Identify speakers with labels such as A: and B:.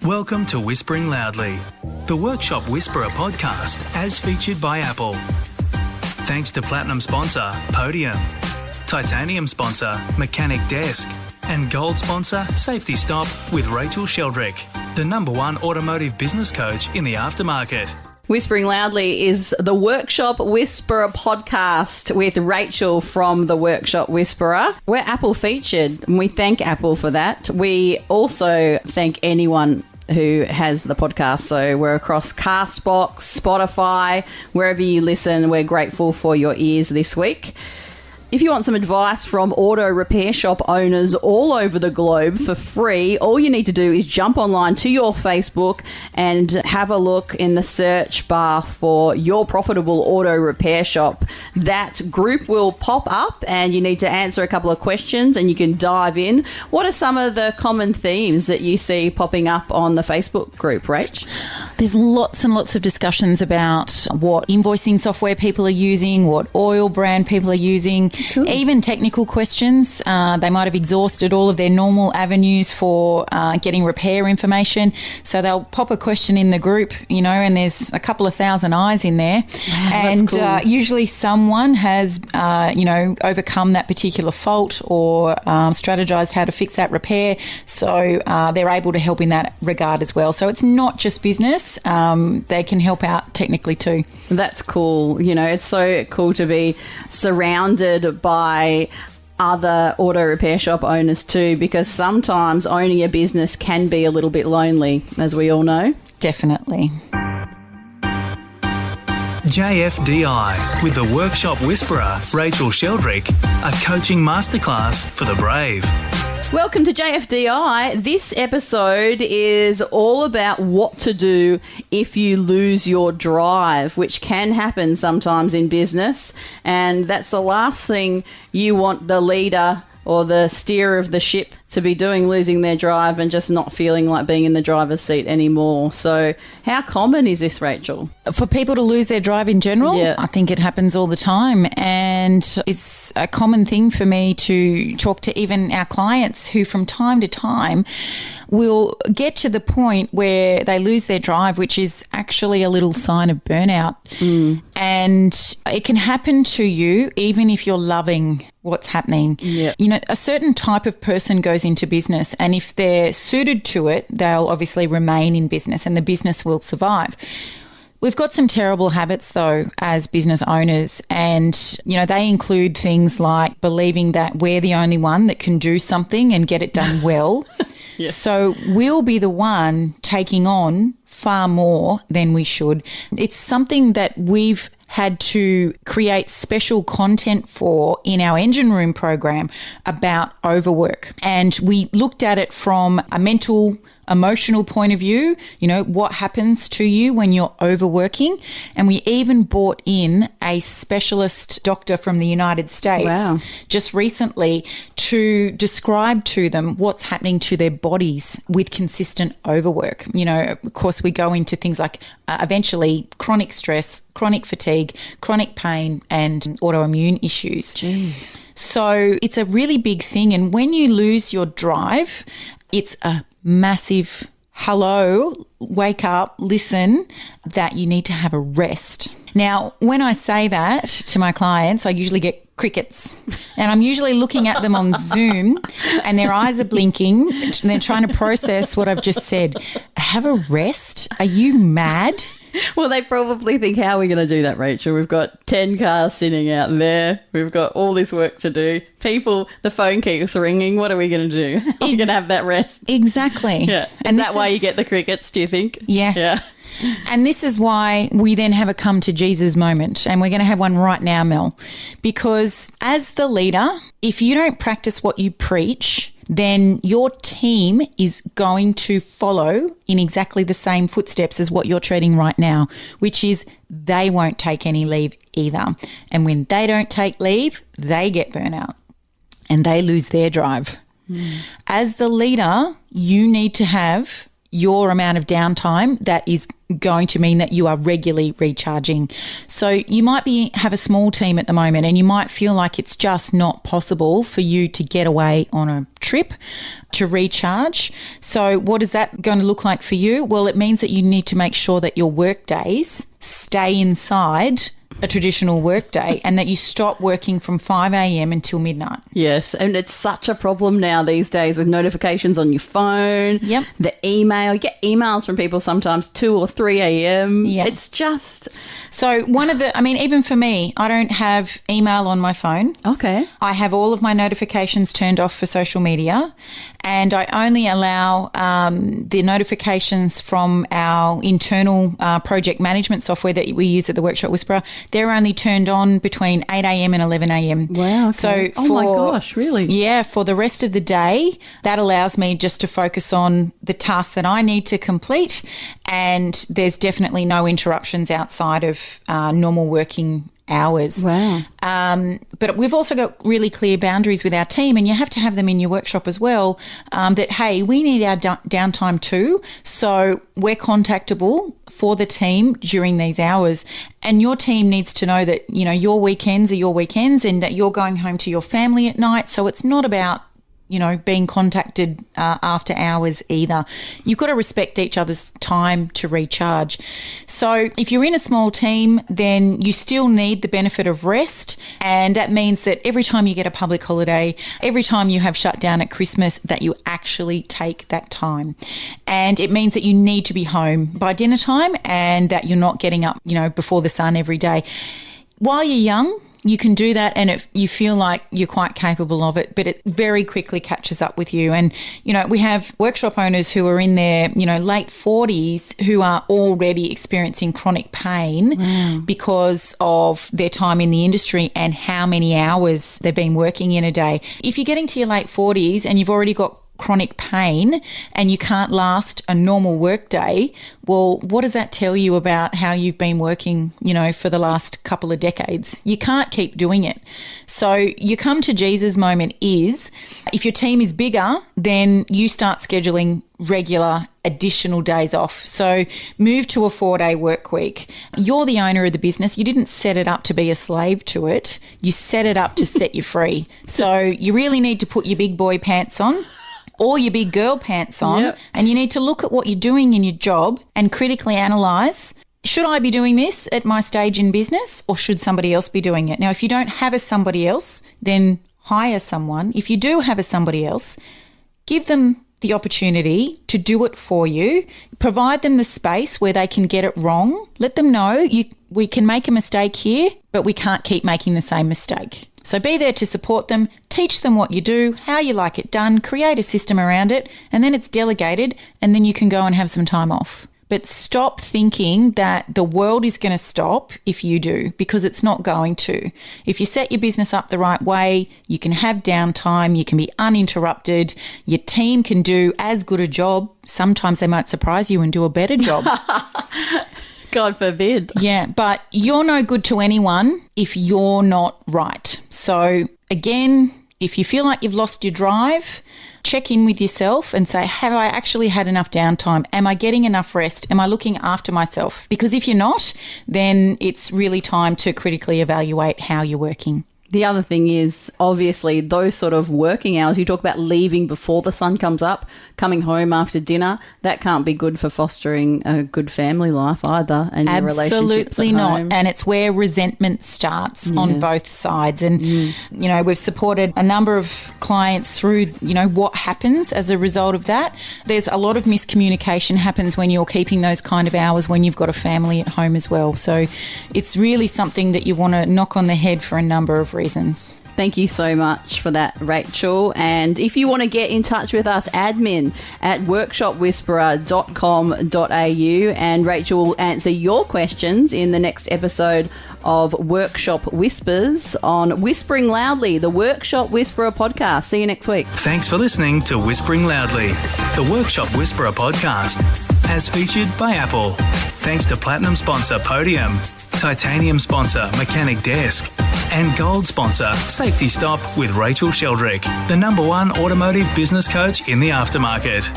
A: Welcome to Whispering Loudly, the Workshop Whisperer podcast as featured by Apple. Thanks to Platinum sponsor Podium, Titanium sponsor Mechanic Desk, and Gold sponsor Safety Stop with Rachael, the #1 automotive business coach in the aftermarket.
B: Whispering Loudly is the Workshop Whisperer podcast with Rachael from the Workshop Whisperer. We're Apple featured, and we thank Apple for that. We also thank anyone who has the podcast. So we're across Castbox, Spotify, wherever you listen. We're grateful for your ears this week. If you want some advice from auto repair shop owners all over the globe for free, all you need to do is jump online to your Facebook and have a look in the search bar for Your Profitable Auto Repair Shop. That group will pop up and you need to answer a couple of questions and you can dive in. What are some of the common themes that you see popping up on the Facebook group, Rach?
C: There's lots and lots of discussions about what invoicing software people are using, what oil brand people are using. Cool. Even technical questions. They might have exhausted all of their normal avenues for getting repair information. So they'll pop a question in the group, and there's a couple of thousand eyes in there. Wow, and cool. Usually someone has, overcome that particular fault or strategized how to fix that repair. So they're able to help in that regard as well. So it's not just business. They can help out technically too.
B: That's cool. It's so cool to be surrounded by other auto repair shop owners too, because sometimes owning a business can be a little bit lonely, as we all know.
C: Definitely.
A: JFDI with the Workshop Whisperer, Rachael, a coaching masterclass for the brave.
B: Welcome to JFDI. This episode is all about what to do if you lose your drive, which can happen sometimes in business. And that's the last thing you want the leader or the steerer of the ship to be doing, losing their drive and just not feeling like being in the driver's seat anymore. So how common is this, Rachael?
C: For people to lose their drive in general, yeah. I think it happens all the time. And it's a common thing for me to talk to even our clients who from time to time will get to the point where they lose their drive, which is actually a little sign of burnout. And it can happen to you even if you're loving what's happening.
B: Yeah.
C: A certain type of person goes into business, and if they're suited to it, they'll obviously remain in business and the business will survive. We've got some terrible habits, though, as business owners, and, they include things like believing that we're the only one that can do something and get it done well. Yeah. So we'll be the one taking on far more than we should. It's something that we've had to create special content for in our engine room program about overwork. And we looked at it from a mental, emotional point of view, what happens to you when you're overworking. And we even brought in a specialist doctor from the United States just recently to describe to them what's happening to their bodies with consistent overwork. Of course, we go into things like eventually chronic stress, chronic fatigue, chronic pain, and autoimmune issues.
B: Jeez.
C: So it's a really big thing. And when you lose your drive, it's a massive hello, wake up, listen, that you need to have a rest. Now, when I say that to my clients, I usually get crickets, and I'm usually looking at them on Zoom and their eyes are blinking and they're trying to process what I've just said. Have a rest? Are you mad?
B: Well, they probably think, how are we going to do that, Rachael? We've got 10 cars sitting out there. We've got all this work to do. People, the phone keeps ringing. What are we going to do? Are we going to have that rest?
C: Exactly.
B: Yeah. And that why you get the crickets, do you think?
C: Yeah.
B: Yeah.
C: And this is why we then have a come to Jesus moment. And we're going to have one right now, Mel. Because as the leader, if you don't practice what you preach, then your team is going to follow in exactly the same footsteps as what you're treading right now, which is they won't take any leave either. And when they don't take leave, they get burnout and they lose their drive. As the leader, you need to have your amount of downtime that is going to mean that you are regularly recharging. So you might have a small team at the moment and you might feel like it's just not possible for you to get away on a trip to recharge. So what is that going to look like for you? Well, it means that you need to make sure that your work days stay inside a traditional work day and that you stop working from 5 a.m. until midnight.
B: Yes, and it's such a problem now these days with notifications on your phone,
C: Yep.
B: the email. You get emails from people sometimes 2 or 3 a.m.
C: Yep.
B: It's just...
C: So even for me, I don't have email on my phone.
B: Okay.
C: I have all of my notifications turned off for social media, and I only allow the notifications from our internal project management software that we use at the Workshop Whisperer. They're only turned on between 8 a.m. and 11 a.m.
B: Wow. Okay.
C: So
B: my gosh, really?
C: Yeah, for the rest of the day, that allows me just to focus on the tasks that I need to complete, and there's definitely no interruptions outside of normal working hours.
B: Wow.
C: But we've also got really clear boundaries with our team, and you have to have them in your workshop as well, that, hey, we need our downtime too, so we're contactable for the team during these hours. And your team needs to know that, you know, your weekends are your weekends and that you're going home to your family at night. So it's not about, you know, being contacted after hours either. You've got to respect each other's time to recharge. So if you're in a small team, then you still need the benefit of rest. And that means that every time you get a public holiday, every time you have shut down at Christmas, that you actually take that time. And it means that you need to be home by dinner time and that you're not getting up, you know, before the sun every day. While you're young, you can do that and you feel like you're quite capable of it, but it very quickly catches up with you. And, you know, we have workshop owners who are in their, you know, late 40s who are already experiencing chronic pain because of their time in the industry and how many hours they've been working in a day. If you're getting to your late 40s and you've already got chronic pain and you can't last a normal work day, well, what does that tell you about how you've been working, you know, for the last couple of decades? You can't keep doing it. So your come to Jesus moment is, if your team is bigger, then you start scheduling regular additional days off. So move to a 4-day work week. You're the owner of the business. You didn't set it up to be a slave to it. You set it up to set you free. So you really need to put your big boy pants on or your big girl pants on,
B: Yep.
C: and you need to look at what you're doing in your job and critically analyse, should I be doing this at my stage in business or should somebody else be doing it? Now, if you don't have a somebody else, then hire someone. If you do have a somebody else, give them the opportunity to do it for you. Provide them the space where they can get it wrong. Let them know we can make a mistake here, but we can't keep making the same mistake. So be there to support them, teach them what you do, how you like it done, create a system around it, and then it's delegated, and then you can go and have some time off. But stop thinking that the world is going to stop if you do, because it's not going to. If you set your business up the right way, you can have downtime, you can be uninterrupted, your team can do as good a job. Sometimes they might surprise you and do a better job.
B: God forbid.
C: Yeah, but you're no good to anyone if you're not right. So again, if you feel like you've lost your drive, check in with yourself and say, have I actually had enough downtime? Am I getting enough rest? Am I looking after myself? Because if you're not, then it's really time to critically evaluate how you're working.
B: The other thing is, obviously, those sort of working hours, you talk about leaving before the sun comes up, coming home after dinner, that can't be good for fostering a good family life either, and your relationships at
C: Absolutely not.
B: home.
C: And it's where resentment starts on both sides. And, you know, we've supported a number of clients through, you know, what happens as a result of that. There's a lot of miscommunication happens when you're keeping those kind of hours when you've got a family at home as well. So it's really something that you want to knock on the head for a number of reasons.
B: Thank you so much for that, Rachael. And if you want to get in touch with us, admin at workshopwhisperer.com.au, and Rachael will answer your questions in the next episode of Workshop Whispers on Whispering Loudly, the Workshop Whisperer podcast. See you next week.
A: Thanks for listening to Whispering Loudly, the Workshop Whisperer podcast, as featured by Apple. Thanks to Platinum sponsor Podium, Titanium sponsor Mechanic Desk, and Gold sponsor Safety Stop with Rachael Sheldrick, the #1 automotive business coach in the aftermarket.